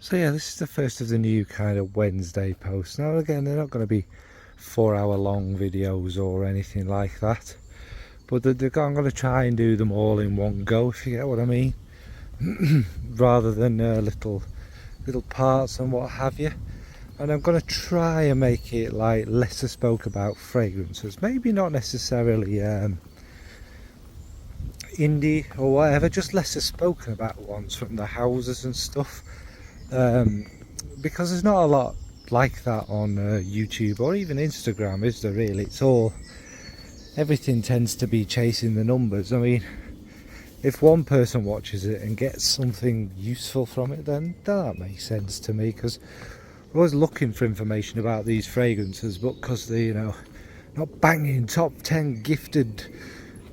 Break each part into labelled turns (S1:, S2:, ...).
S1: So yeah, this is the first of the new kind of Wednesday posts. Now again, they're not going to be 4-hour long videos or anything like that, but I'm going to try and do them all in one go, if you get what I mean, rather than little parts and what have you. And I'm going to try and make it like lesser spoke about fragrances, maybe not necessarily indie or whatever, just lesser spoken about ones from the houses and stuff, because there's not a lot like that on YouTube or even Instagram, is there really? It's all, everything tends to be chasing the numbers. I mean, if one person watches it and gets something useful from it, then that makes sense to me, because we're always looking for information about these fragrances, but because they're, you know, not banging top 10 gifted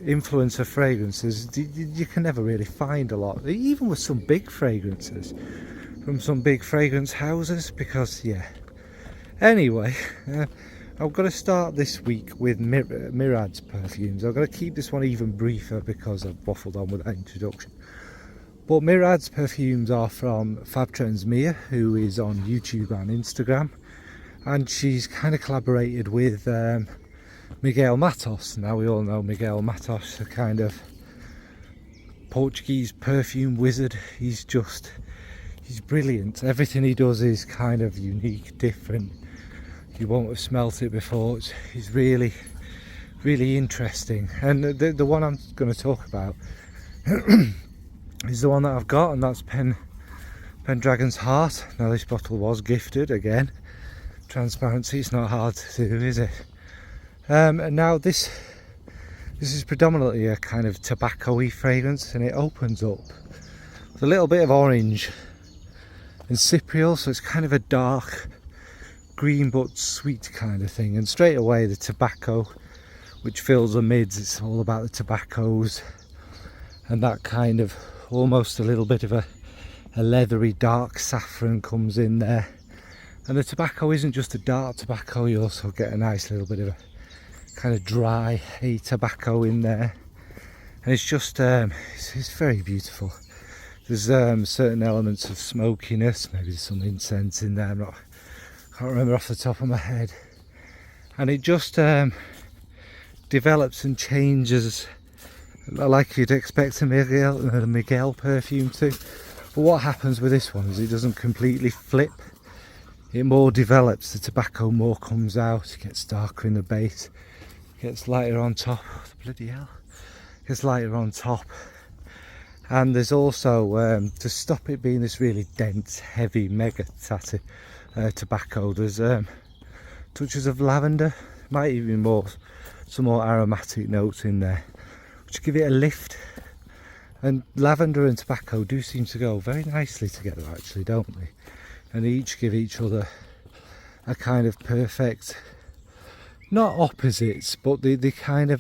S1: influencer fragrances, you can never really find a lot, even with some big fragrances from some big fragrance houses. Because yeah, anyway, I'm going to start this week with Mirads Perfumes. I'm going to keep this one even briefer because I've waffled on with that introduction. But Mirads Perfumes are from Miya, who is on YouTube and Instagram, and she's kind of collaborated with Miguel Matos. Now we all know Miguel Matos, a kind of Portuguese perfume wizard. He's brilliant. Everything he does is kind of unique, different. You won't have smelt it before. It's really interesting. And the one I'm going to talk about is the one that I've got, and that's Pendragon's Heart. Now this bottle was gifted, again, transparency, it's not hard to do, is it? And now this is predominantly a kind of tobacco-y fragrance, and it opens up with a little bit of orange and cypriol, so it's kind of a dark green but sweet kind of thing. And straight away the tobacco, which fills the mids, it's all about the tobaccos and that kind of almost a little bit of a leathery dark saffron comes in there. And the tobacco isn't just a dark tobacco, you also get a nice little bit of a kind of dry tobacco in there, and it's just it's very beautiful. There's certain elements of smokiness, maybe some incense in there, can't remember off the top of my head, and it just develops and changes like you'd expect a Miguel perfume to. But what happens with this one is it doesn't completely flip, it more develops, the tobacco more comes out, it gets darker in the base, gets lighter on top. Oh, bloody hell, gets lighter on top. And there's also to stop it being this really dense, heavy, mega tatty tobacco, there's touches of lavender, might even some more aromatic notes in there, which give it a lift. And lavender and tobacco do seem to go very nicely together, actually, don't they? And each give each other a kind of perfect, not opposites, but they kind of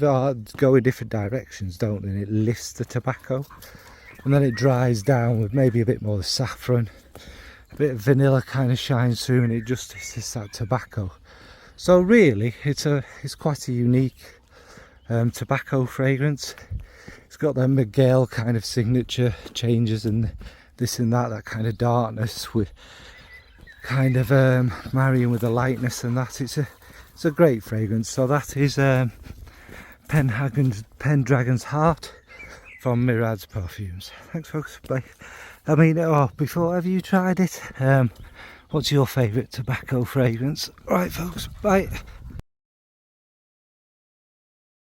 S1: go in different directions, don't they? And it lifts the tobacco, and then it dries down with maybe a bit more of the saffron, a bit of vanilla kind of shines through, and it's just that tobacco. So really, it's quite a unique tobacco fragrance. It's got that Miguel kind of signature changes and this and that kind of darkness with kind of marrying with the lightness and that. It's a great fragrance. So that is Pendragon's Heart from Mirads Parfums. Thanks folks, bye. I mean, before, have you tried it? What's your favourite tobacco fragrance? Alright folks, bye.